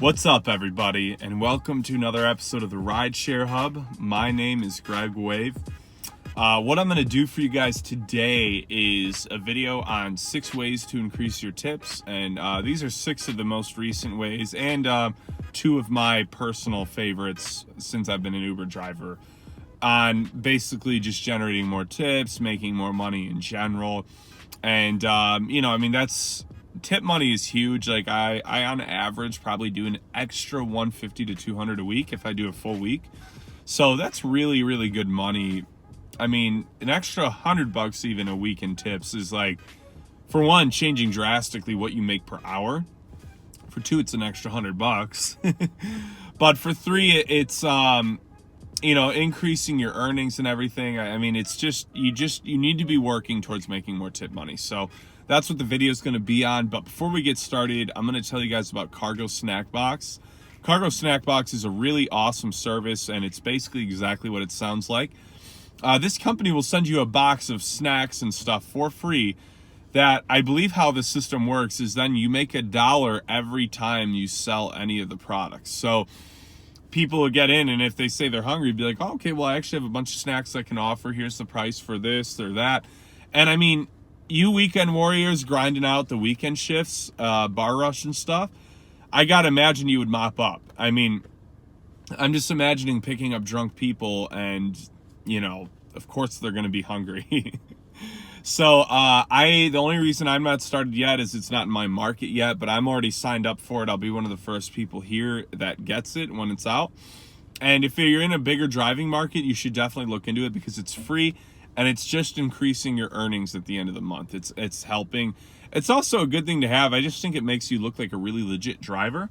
What's up, everybody, and welcome to another episode of the Rideshare Hub. My name is Greg Wave. What I'm going to do for you guys today is a video on 6 ways to increase your tips, and these are 6 of the most recent ways, and 2 of my personal favorites since I've been an Uber driver, on basically just generating more tips, making more money in general, and that's... Tip money is huge. Like I on average probably do an extra 150 to 200 a week if I do a full week. So that's really, really good money. I mean, an extra $100 even a week in tips is like, for one, changing drastically what you make per hour. For 2, it's an extra $100. But for 3, it's increasing your earnings and everything. I mean, it's just you need to be working towards making more tip money. So that's what the video is going to be on. But before we get started, I'm going to tell you guys about Cargo Snack Box. Cargo Snack Box is a really awesome service, and it's basically exactly what it sounds like. This company will send you a box of snacks and stuff for free. That I believe how the system works is then you make $1 every time you sell any of the products. So people will get in, and if they say they're hungry, be like, oh, okay, well, I actually have a bunch of snacks I can offer. Here's the price for this or that. And I mean, you weekend warriors grinding out the weekend shifts, bar rush and stuff, I gotta imagine you would mop up. I mean, I'm just imagining picking up drunk people, and of course they're gonna be hungry. So the only reason I'm not started yet is it's not in my market yet, but I'm already signed up for it. I'll be one of the first people here that gets it when it's out. And if you're in a bigger driving market, you should definitely look into it because it's free. And it's just increasing your earnings at the end of the month. It's helping. It's also a good thing to have. I just think it makes you look like a really legit driver.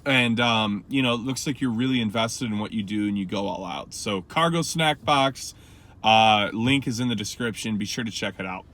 And, it looks like you're really invested in what you do and you go all out. So Cargo Snack Box, link is in the description. Be sure to check it out.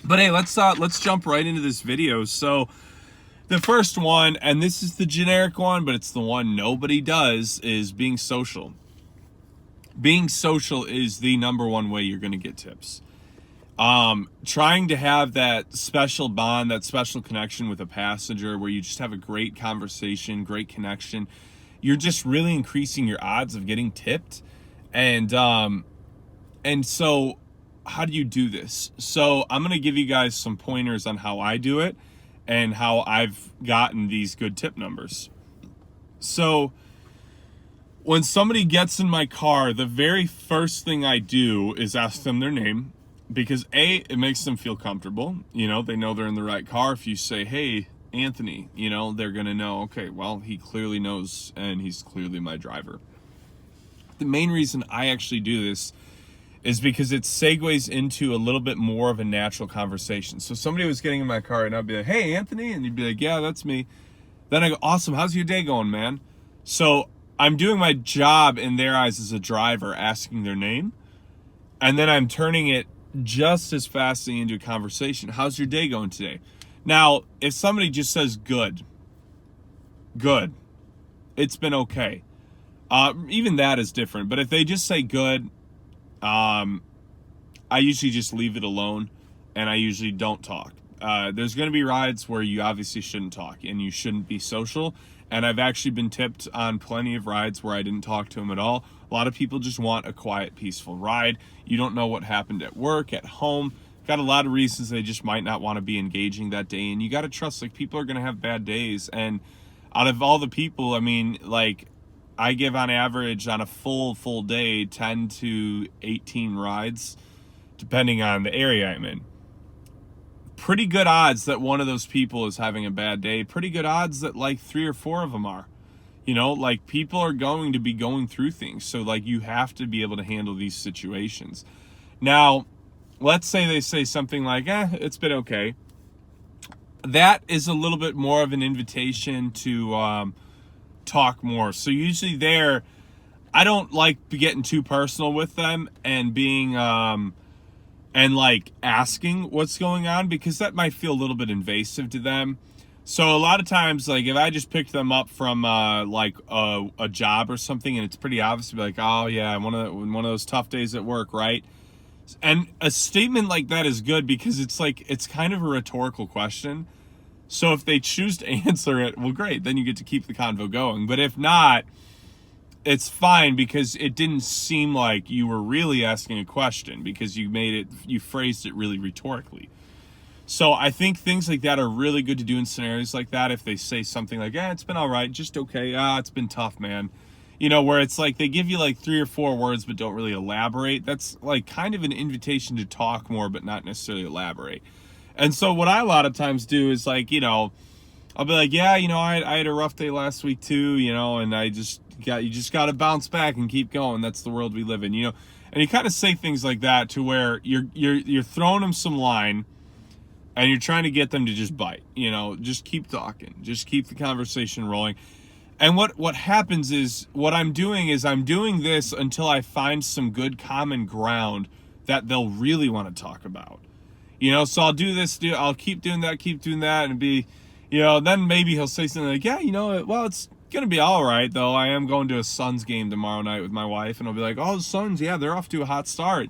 But hey, let's jump right into this video. So the first one, and this is the generic one, but it's the one nobody does, is being social. Being social is the number one way you're going to get tips. Trying to have that special bond, that special connection with a passenger where you just have a great conversation, great connection. You're just really increasing your odds of getting tipped. And so how do you do this? So I'm going to give you guys some pointers on how I do it and how I've gotten these good tip numbers. So when somebody gets in my car, the very first thing I do is ask them their name because it makes them feel comfortable. They know they're in the right car. If you say, hey, Anthony, they're going to know, okay, well, he clearly knows and he's clearly my driver. The main reason I actually do this is because it segues into a little bit more of a natural conversation. So somebody was getting in my car and I'd be like, hey, Anthony. And you'd be like, yeah, that's me. Then I go, awesome. How's your day going, man? So I'm doing my job in their eyes as a driver, asking their name, and then I'm turning it just as fastly into a conversation. How's your day going today? Now, if somebody just says good, it's been okay. Even that is different. But if they just say good, I usually just leave it alone, and I usually don't talk. There's going to be rides where you obviously shouldn't talk, and you shouldn't be social. And I've actually been tipped on plenty of rides where I didn't talk to them at all. A lot of people just want a quiet, peaceful ride. You don't know what happened at work, at home. Got a lot of reasons they just might not want to be engaging that day. And you got to trust, people are going to have bad days. And out of all the people, I give on average on a full day, 10 to 18 rides, depending on the area I'm in. Pretty good odds that one of those people is having a bad day. Pretty good odds that 3 or 4 of them are. People are going to be going through things. So you have to be able to handle these situations. Now, let's say they say something like, it's been okay. That is a little bit more of an invitation to talk more. So usually I don't like getting too personal with them and being... asking what's going on, because that might feel a little bit invasive to them. So a lot of times, if I just picked them up from a job or something, and it's pretty obvious to be like, oh yeah, one of those tough days at work, right? And a statement like that is good because it's kind of a rhetorical question. So if they choose to answer it, well, great, then you get to keep the convo going. But if not, it's fine, because it didn't seem like you were really asking a question, because you phrased it really rhetorically. So I think things like that are really good to do in scenarios like that. If they say something like, it's been all right, just okay, it's been tough, man. Where it's like they give you like 3 or 4 words but don't really elaborate. That's like kind of an invitation to talk more but not necessarily elaborate. And so what I a lot of times do is like, I'll be like, I had a rough day last week too, and you just got to bounce back and keep going. That's the world we live in, And you kind of say things like that to where you're throwing them some line, and you're trying to get them to just bite, just keep talking, just keep the conversation rolling. And what happens is, what I'm doing this until I find some good common ground that they'll really want to talk about. So I'll do this, I'll keep doing that, and be, then maybe he'll say something like, well, it's going to be all right, though. I am going to a Suns game tomorrow night with my wife, and I'll be like, oh, the Suns, yeah, they're off to a hot start.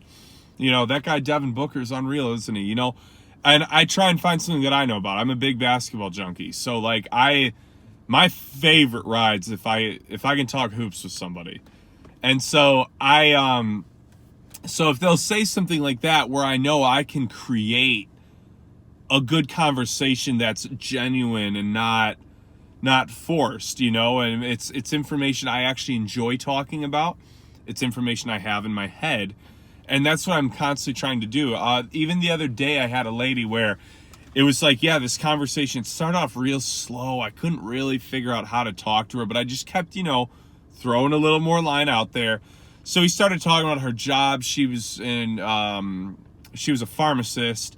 That guy Devin Booker's unreal, isn't he? And I try and find something that I know about. I'm a big basketball junkie. So like my favorite rides if I can talk hoops with somebody. And so so if they'll say something like that where I know I can create a good conversation that's genuine and not forced, and it's information I actually enjoy talking about. It's information I have in my head. And that's what I'm constantly trying to do. Even the other day, I had a lady where it was like, this conversation started off real slow. I couldn't really figure out how to talk to her, but I just kept, throwing a little more line out there. So we started talking about her job. She was a pharmacist,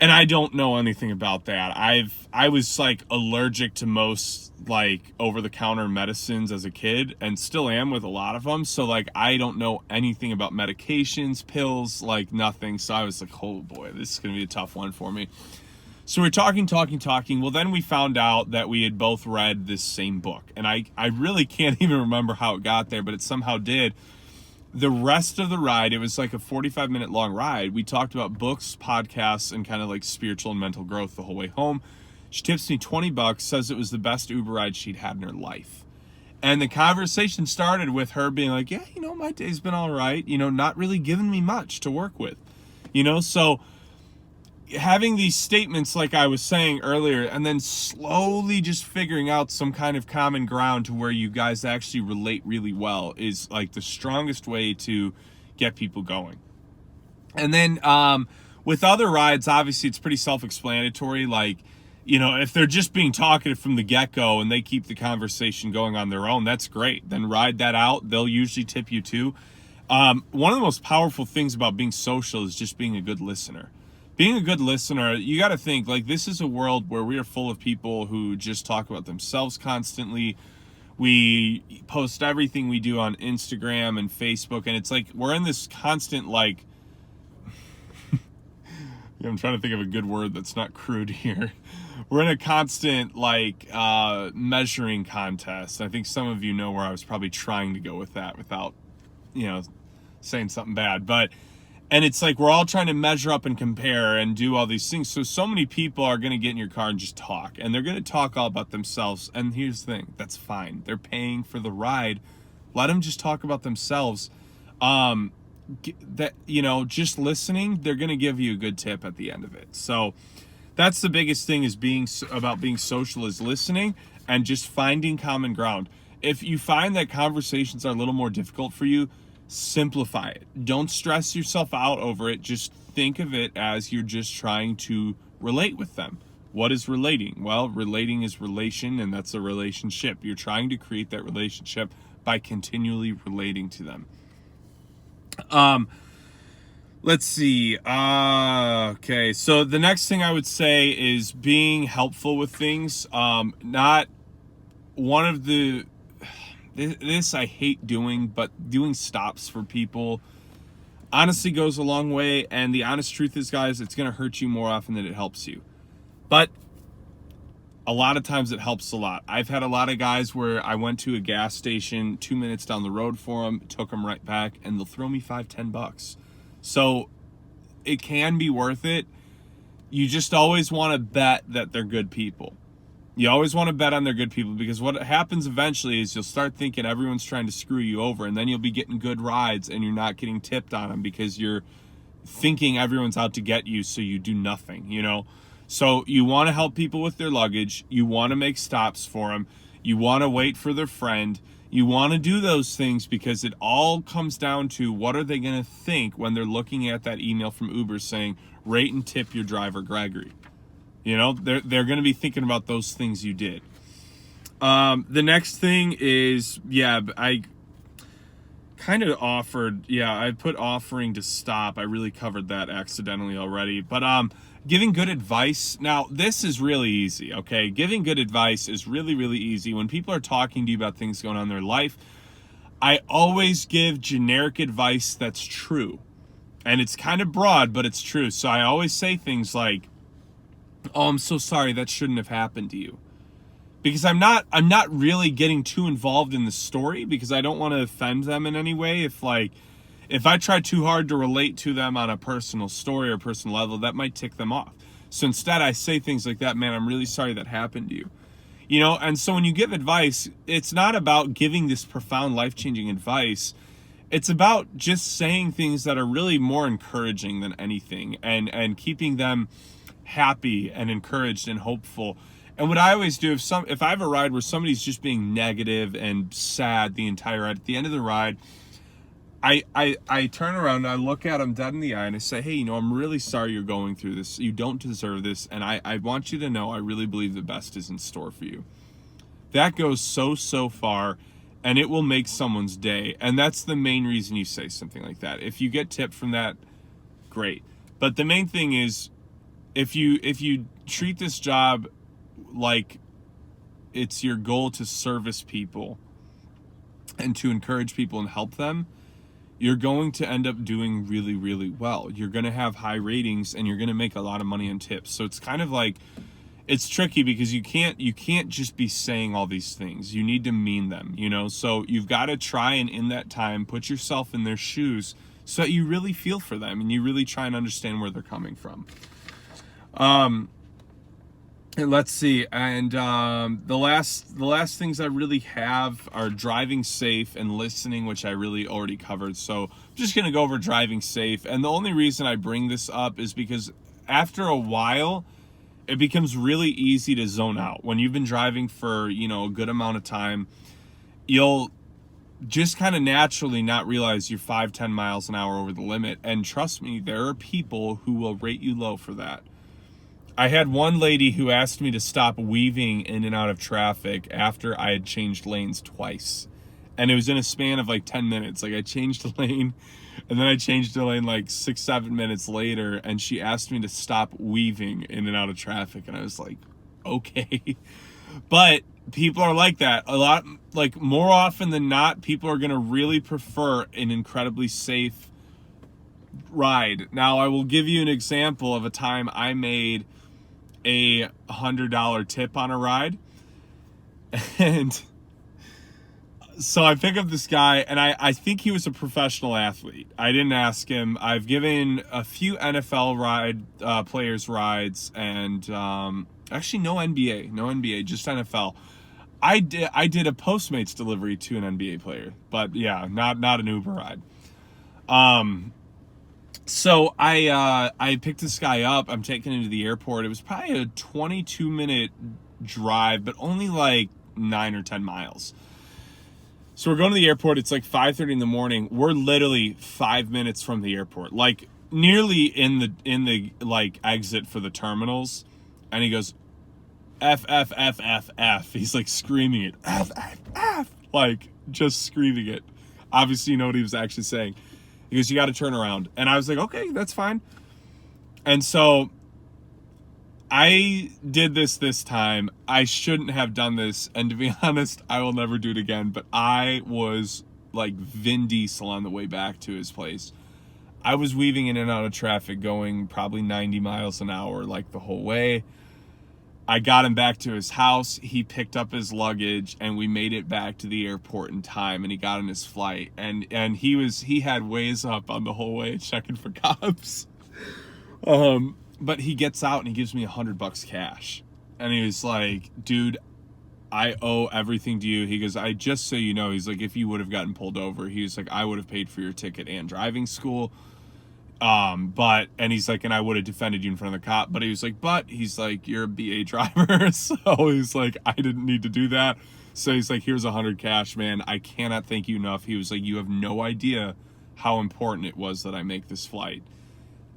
and I don't know anything about that. I was like allergic to most like over-the-counter medicines as a kid, and still am with a lot of them. So like I don't know anything about medications, pills, like nothing. So I was like, oh boy, this is gonna be a tough one for me. So we're talking. Well, then we found out that we had both read this same book, and I really can't even remember how it got there, but it somehow did. The rest of the ride, it was like a 45-minute long ride. We talked about books, podcasts, and kind of like spiritual and mental growth the whole way home. She tips me $20, says it was the best Uber ride she'd had in her life. And the conversation started with her being like, my day's been all right, not really giving me much to work with, so having these statements like I was saying earlier, and then slowly just figuring out some kind of common ground to where you guys actually relate really well is like the strongest way to get people going. And then with other rides, obviously it's pretty self-explanatory. Like, if they're just being talkative from the get-go and they keep the conversation going on their own, that's great. Then ride that out. They'll usually tip you too. One of the most powerful things about being social is just being a good listener. Being a good listener, you got to think, like, this is a world where we are full of people who just talk about themselves constantly. We post everything we do on Instagram and Facebook, and it's like we're in this constant, like, I'm trying to think of a good word that's not crude here. We're in a constant, like, measuring contest. I think some of you know where I was probably trying to go with that without, saying something bad. And it's like we're all trying to measure up and compare and do all these things. So many people are going to get in your car and just talk. And they're going to talk all about themselves. And here's the thing. That's fine. They're paying for the ride. Let them just talk about themselves. Just listening, they're going to give you a good tip at the end of it. So that's the biggest thing is being social is listening and just finding common ground. If you find that conversations are a little more difficult for you, simplify it. Don't stress yourself out over it. Just think of it as you're just trying to relate with them. What is relating? Well, relating is relation, and that's a relationship. You're trying to create that relationship by continually relating to them. Let's see. Okay. So the next thing I would say is being helpful with things. Not one of the, this I hate doing, but doing stops for people honestly goes a long way. And the honest truth is, guys, it's going to hurt you more often than it helps you. But a lot of times it helps a lot. I've had a lot of guys where I went to a gas station 2 minutes down the road for them, took them right back, and they'll throw me $5-10. So it can be worth it you just always want to bet that they're good people. You always want to bet on their good people, because what happens eventually is you'll start thinking everyone's trying to screw you over, and then you'll be getting good rides and you're not getting tipped on them because you're thinking everyone's out to get you, so you do nothing, you know? So you want to help people with their luggage. You want to make stops for them. You want to wait for their friend. You want to do those things because it all comes down to what are they going to think when they're looking at that email from Uber saying, rate and tip your driver, Gregory. You know, they're going to be thinking about those things you did. The next thing is, I kind of offered, I put offering to stop. I really covered that accidentally already. But giving good advice. Now, this is really easy, okay? Giving good advice is really, really easy. When people are talking to you about things going on in their life, I always give generic advice that's true. And it's kind of broad, but it's true. So I always say things like, oh, I'm so sorry, that shouldn't have happened to you. Because I'm not really getting too involved in the story, because I don't want to offend them in any way. If I try too hard to relate to them on a personal story or personal level, that might tick them off. So instead I say things like that, man, I'm really sorry that happened to you. You know, and so when you give advice, it's not about giving this profound life-changing advice. It's about just saying things that are really more encouraging than anything, and keeping them happy and encouraged and hopeful. And what I always do, if I have a ride where somebody's just being negative and sad the entire ride, at the end of the ride, I turn around and I look at them dead in the eye and I say, hey, you know, I'm really sorry you're going through this. You don't deserve this. And I want you to know I really believe the best is in store for you. That goes so far, and it will make someone's day. And that's the main reason you say something like that. If you get tipped from that, great. But the main thing is, if you treat this job like it's your goal to service people and to encourage people and help them, you're going to end up doing really, really well. You're going to have high ratings and you're going to make a lot of money on tips. So it's kind of like, it's tricky because you can't just be saying all these things. You need to mean them, you know? So you've got to try and in that time put yourself in their shoes so that you really feel for them and you really try and understand where they're coming from. And let's see. And the last things I really have are driving safe and listening, which I really already covered. So I'm just going to go over driving safe. And the only reason I bring this up is because after a while, it becomes really easy to zone out. When you've been driving for, you know, a good amount of time, you'll just kind of naturally not realize you're 5-10 miles an hour over the limit. And trust me, there are people who will rate you low for that. I had one lady who asked me to stop weaving in and out of traffic after I had changed lanes twice. And it was in a span of like 10 minutes. Like I changed the lane and then I changed the lane like 6-7 minutes later. And she asked me to stop weaving in and out of traffic. And I was like, okay. But people are like that. A lot, like more often than not, people are going to really prefer an incredibly safe ride. Now, I will give you an example of a time I made a $100 tip on a ride. And so I pick up this guy, and I think he was a professional athlete. I didn't ask him. I've given a few NFL players rides, and actually no NBA, just NFL. I did a Postmates delivery to an NBA player, but yeah, not an Uber ride. So I picked this guy up. I'm taking him to the airport. It was probably a 22-minute drive, but only like 9 or 10 miles. So we're going to the airport. It's like 5:30 in the morning. We're literally 5 minutes from the airport, like nearly in the like exit for the terminals. And he goes, F, F, F, F, F. He's like screaming it, F, F, F, like just screaming it. Obviously, you know what he was actually saying. He goes, you got to turn around. And I was like, okay, that's fine. And so I did this time. I shouldn't have done this. And to be honest, I will never do it again. But I was like Vin Diesel on the way back to his place. I was weaving in and out of traffic going probably 90 miles an hour like the whole way. I got him back to his house. He picked up his luggage and we made it back to the airport in time, and he got on his flight, and he had Waze up on the whole way checking for cops. But he gets out and he gives me $100 cash. And he was like, dude, I owe everything to you. He goes, I just so you know, he's like, if you would have gotten pulled over, he was like, I would have paid for your ticket and driving school. And he's like, and I would have defended you in front of the cop. But he was like, he's like, you're a BA driver. So he's like, I didn't need to do that. So he's like, here's $100 cash, man. I cannot thank you enough. He was like, you have no idea how important it was that I make this flight.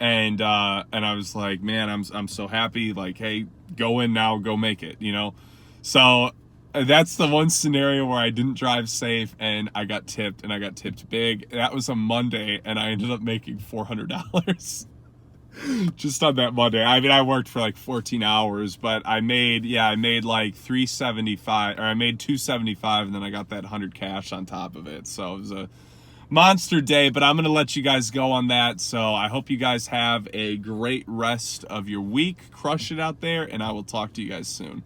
And I was like, man, I'm so happy. Like, hey, go in now, go make it, you know? So that's the one scenario where I didn't drive safe and I got tipped, and I got tipped big. That was a Monday, and I ended up making $400 just on that Monday. I mean, I worked for like 14 hours, but I made like 375, or I made 275, and then I got that 100 cash on top of it. So it was a monster day, but I'm going to let you guys go on that. So I hope you guys have a great rest of your week. Crush it out there, and I will talk to you guys soon.